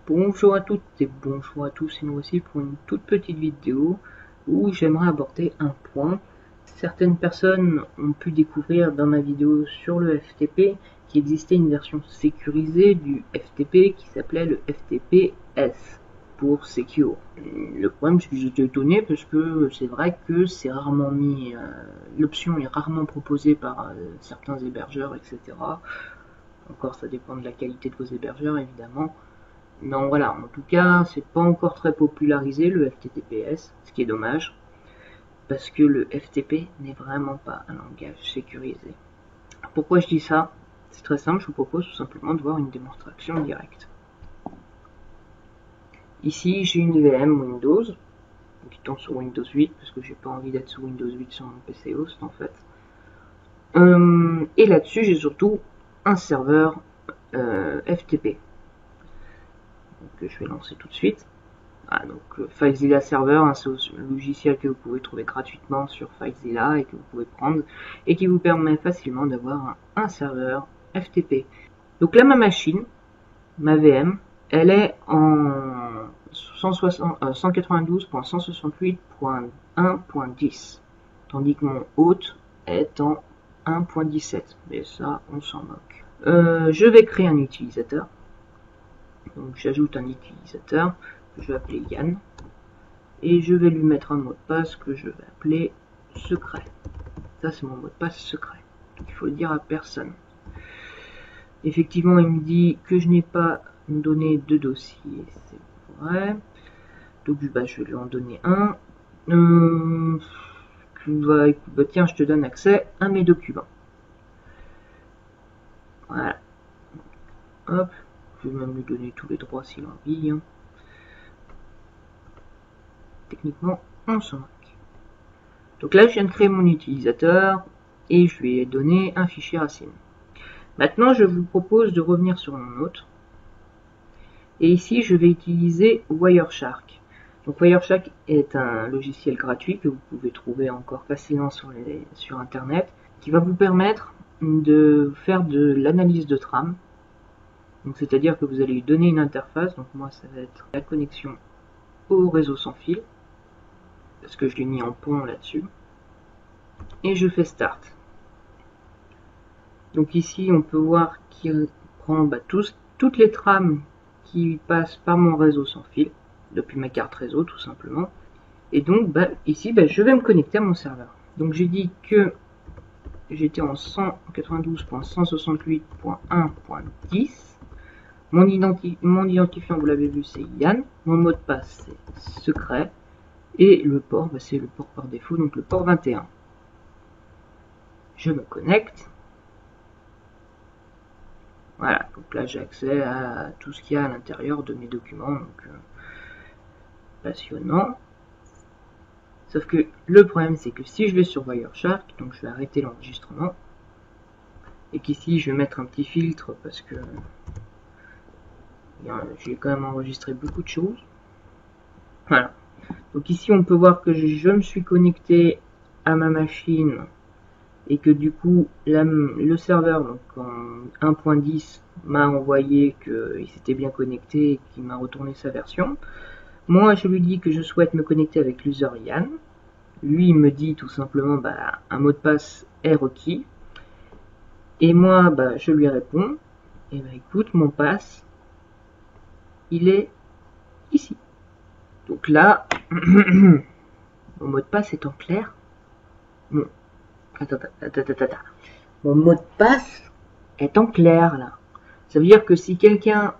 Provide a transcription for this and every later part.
Bonjour à toutes et bonjour à tous, et nous voici pour une toute petite vidéo où j'aimerais aborder un point. Certaines personnes ont pu découvrir dans ma vidéo sur le FTP qu'il existait une version sécurisée du FTP qui s'appelait le FTP-S pour Secure. Le problème c'est que j'étais étonné parce que c'est vrai que c'est rarement mis, l'option est rarement proposée par certains hébergeurs, etc. Encore ça dépend de la qualité de vos hébergeurs évidemment. Non, voilà, en tout cas, c'est pas encore très popularisé le FTTPS, ce qui est dommage, parce que le FTP n'est vraiment pas un langage sécurisé. Pourquoi je dis ça? C'est très simple, je vous propose tout simplement de voir une démonstration directe. Ici, j'ai une VM Windows, qui tombe sur Windows 8, parce que j'ai pas envie d'être sous Windows 8 sur mon PC host en fait. Et là-dessus, j'ai surtout un serveur FTP. Que je vais lancer tout de suite. Ah, donc FileZilla Server, hein, c'est un logiciel que vous pouvez trouver gratuitement sur FileZilla et que vous pouvez prendre et qui vous permet facilement d'avoir un serveur FTP. Donc là, ma machine, ma VM, elle est en 192.168.1.10, tandis que mon hôte est en 1.17, mais ça, on s'en moque. Je vais créer un utilisateur. Donc j'ajoute un utilisateur que je vais appeler Yann et je vais lui mettre un mot de passe que je vais appeler secret. Ça c'est mon mot de passe secret. Donc il faut le dire à personne. Effectivement il me dit que je n'ai pas donné de dossier, c'est vrai. Donc je vais lui en donner un. Tiens, je te donne accès à mes documents. Voilà. Hop. Je vais même lui donner tous les droits s'il a envie. Hein. Techniquement, on s'en moque. Donc là, je viens de créer mon utilisateur et je lui ai donné un fichier racine. Maintenant, je vous propose de revenir sur mon hôte. Et ici, je vais utiliser Wireshark. Donc Wireshark est un logiciel gratuit que vous pouvez trouver encore facilement sur Internet, qui va vous permettre de faire de l'analyse de trame. Donc c'est-à-dire que vous allez lui donner une interface, donc moi ça va être la connexion au réseau sans fil, parce que je l'ai mis en pont là-dessus, et je fais Start. Donc ici on peut voir qu'il prend toutes les trames qui passent par mon réseau sans fil, depuis ma carte réseau tout simplement, et donc ici je vais me connecter à mon serveur. Donc j'ai dit que j'étais en 192.168.1.10. Mon identifiant, vous l'avez vu, c'est Yann. Mon mot de passe, c'est secret. Et le port, c'est le port par défaut, donc le port 21. Je me connecte. Voilà, donc là j'ai accès à tout ce qu'il y a à l'intérieur de mes documents. Donc, passionnant. Sauf que le problème, c'est que si je vais sur Wireshark, donc je vais arrêter l'enregistrement. Et qu'ici, je vais mettre un petit filtre parce que j'ai quand même enregistré beaucoup de choses. Voilà. Donc ici on peut voir que je me suis connecté à ma machine et que du coup le serveur donc en 1.10 m'a envoyé qu'il s'était bien connecté et qu'il m'a retourné sa version. Moi je lui dis que je souhaite me connecter avec l'user Yann. Lui il me dit tout simplement un mot de passe est requis. Et moi je lui réponds et écoute, mon passe il est ici. Donc là, mon mot de passe est en clair. Bon. Mon mot de passe est en clair là. Ça veut dire que si quelqu'un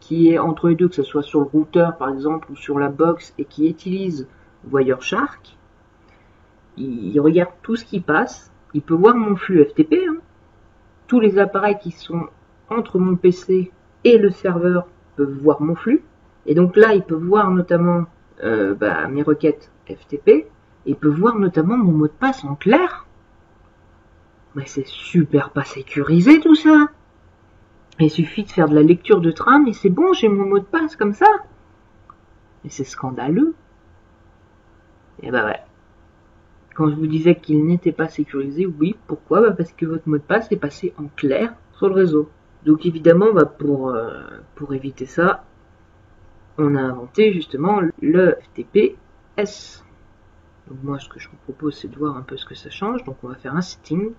qui est entre les deux, que ce soit sur le routeur par exemple ou sur la box et qui utilise Wireshark, il regarde tout ce qui passe. Il peut voir mon flux FTP. Hein. Tous les appareils qui sont entre mon PC et le serveur peuvent voir mon flux. Et donc là, il peut voir notamment mes requêtes FTP. Et il peut voir notamment mon mot de passe en clair. Mais c'est super pas sécurisé tout ça. Il suffit de faire de la lecture de trame et c'est bon, j'ai mon mot de passe comme ça. Mais c'est scandaleux. Et ouais. Quand je vous disais qu'il n'était pas sécurisé, oui, pourquoi? Parce que votre mot de passe est passé en clair sur le réseau. Donc évidemment, pour éviter ça, on a inventé justement le FTPS. Donc moi, ce que je vous propose, c'est de voir un peu ce que ça change. Donc on va faire un setting.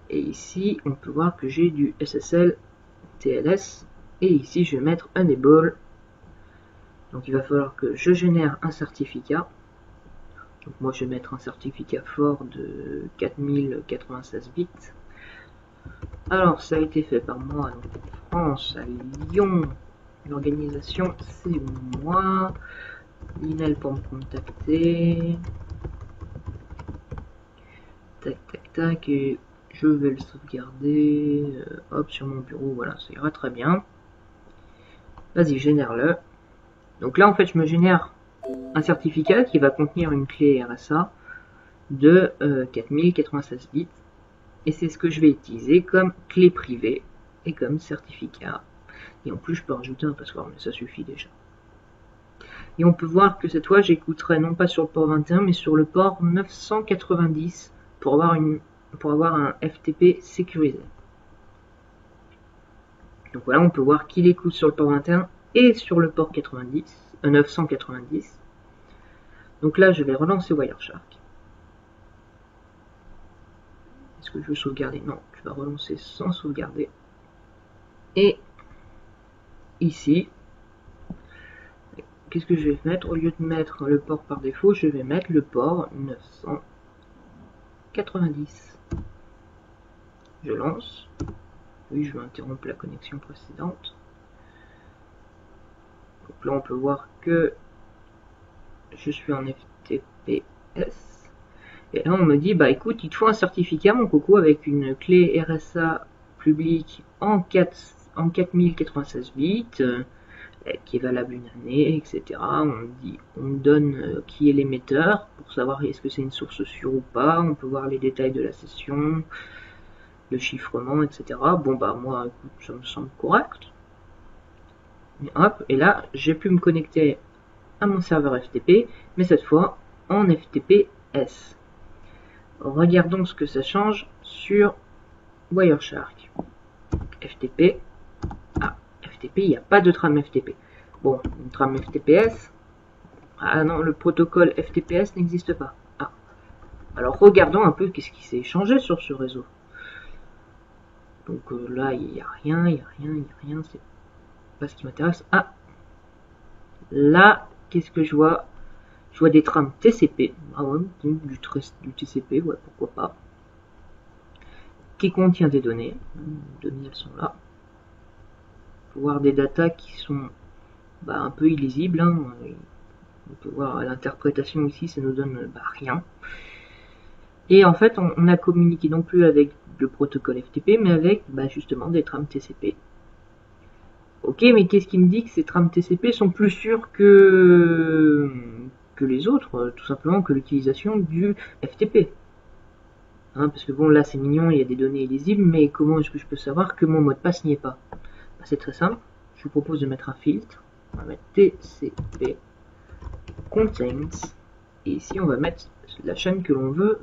Et ici, on peut voir que j'ai du SSL TLS. Et ici, je vais mettre Enable. Donc il va falloir que je génère un certificat. Donc moi, je vais mettre un certificat fort de 4096 bits. Alors, ça a été fait par moi, donc en France, à Lyon. L'organisation, c'est moi. L'email pour me contacter. Tac, tac, tac. Et je vais le sauvegarder. Hop, sur mon bureau, voilà, ça ira très bien. Vas-y, génère-le. Donc là, en fait, je me génère un certificat qui va contenir une clé RSA de 4096 bits. Et c'est ce que je vais utiliser comme clé privée et comme certificat. Et en plus, je peux rajouter un password, mais ça suffit déjà. Et on peut voir que cette fois, j'écouterai non pas sur le port 21, mais sur le port 990 pour avoir un FTP sécurisé. Donc voilà, on peut voir qu'il écoute sur le port 21 et sur le port 990. Donc là, je vais relancer Wireshark. Est-ce que je veux sauvegarder? Non, je vais relancer sans sauvegarder. Et ici, qu'est-ce que je vais mettre? Au lieu de mettre le port par défaut, je vais mettre le port 990. Je lance. Oui, je vais interrompre la connexion précédente. Donc là, on peut voir que je suis en FTPS. Et là, on me dit, bah écoute, il te faut un certificat, mon coco, avec une clé RSA publique en 4096 bits, qui est valable une année, etc. On me donne qui est l'émetteur, pour savoir est-ce que c'est une source sûre ou pas. On peut voir les détails de la session, le chiffrement, etc. Bon, bah moi, écoute, ça me semble correct. Et hop, et là, j'ai pu me connecter à mon serveur FTP, mais cette fois en FTPS. Regardons ce que ça change sur Wireshark. FTP. Ah, FTP, il n'y a pas de trame FTP. Bon, une trame FTPS. Ah non, le protocole FTPS n'existe pas. Ah. Alors regardons un peu qu'est-ce qui s'est changé sur ce réseau. Donc là, il n'y a rien, c'est pas ce qui m'intéresse. Ah, là, qu'est-ce que je vois? Je vois des trames TCP, ah ouais, du TCP, ouais, pourquoi pas, qui contient des données. Les données, elles sont là. On peut voir des datas qui sont un peu illisibles. Hein. On peut voir l'interprétation ici, ça nous donne rien. Et en fait, on a communiqué non plus avec le protocole FTP, mais avec justement des trames TCP. Ok, mais qu'est-ce qui me dit que ces trames TCP sont plus sûres que les autres, tout simplement que l'utilisation du FTP. Hein, parce que bon, là c'est mignon, il y a des données illisibles, mais comment est-ce que je peux savoir que mon mot de passe n'y est pas? C'est très simple, je vous propose de mettre un filtre, on va mettre TCP contains, et ici on va mettre la chaîne que l'on veut,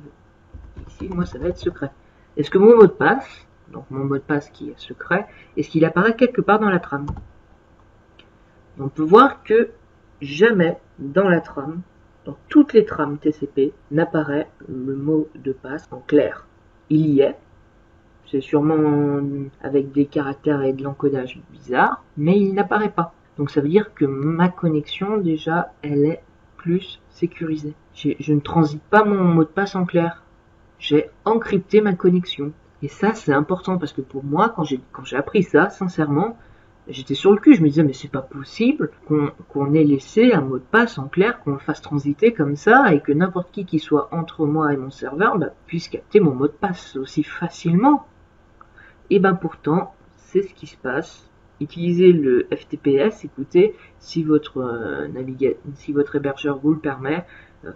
ici moi ça va être secret. Est-ce que mon mot de passe, donc mon mot de passe qui est secret, est-ce qu'il apparaît quelque part dans la trame? On peut voir que jamais dans la trame, dans toutes les trames TCP, n'apparaît le mot de passe en clair. Il y est, c'est sûrement avec des caractères et de l'encodage bizarre, mais il n'apparaît pas. Donc ça veut dire que ma connexion, déjà, elle est plus sécurisée. Je ne transite pas mon mot de passe en clair. J'ai encrypté ma connexion. Et ça, c'est important parce que pour moi, quand j'ai appris ça, sincèrement, j'étais sur le cul, je me disais mais c'est pas possible qu'on ait laissé un mot de passe en clair, qu'on le fasse transiter comme ça et que n'importe qui soit entre moi et mon serveur puisse capter mon mot de passe aussi facilement. Et pourtant, c'est ce qui se passe. Utilisez le FTPS, écoutez, si votre hébergeur vous le permet,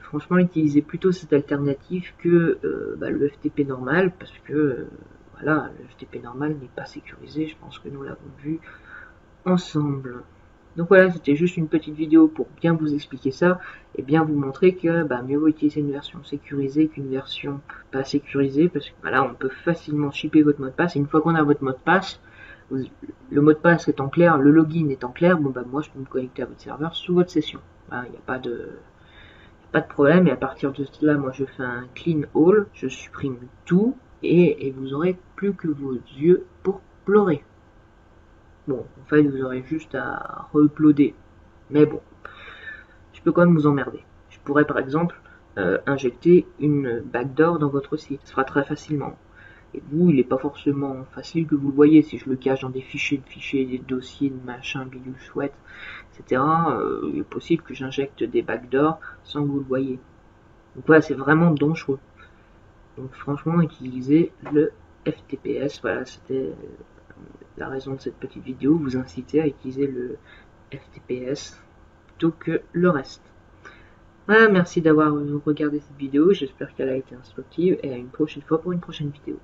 franchement utilisez plutôt cette alternative que le FTP normal parce que voilà, le FTP normal n'est pas sécurisé, je pense que nous l'avons vu ensemble. Donc voilà, c'était juste une petite vidéo pour bien vous expliquer ça et bien vous montrer que mieux vaut utiliser une version sécurisée qu'une version pas sécurisée parce que on peut facilement shipper votre mot de passe et une fois qu'on a votre mot de passe, le mot de passe étant clair, le login étant clair, bon bah moi je peux me connecter à votre serveur sous votre session. Il n'y a pas de problème, et à partir de cela, moi je fais un clean all, je supprime tout, et vous aurez plus que vos yeux pour pleurer. Bon, en fait vous aurez juste à re-uploader, mais bon, je peux quand même vous emmerder. Je pourrais par exemple injecter une backdoor dans votre site, ce sera très facilement. Et vous, il n'est pas forcément facile que vous le voyez. Si je le cache dans des fichiers, des dossiers, de machin, bidule chouette, etc., il est possible que j'injecte des backdoors sans que vous le voyez. Donc voilà, c'est vraiment dangereux. Donc franchement, utilisez le FTPS. Voilà, c'était la raison de cette petite vidéo. Vous inciter à utiliser le FTPS plutôt que le reste. Voilà, merci d'avoir regardé cette vidéo. J'espère qu'elle a été instructive et à une prochaine fois pour une prochaine vidéo.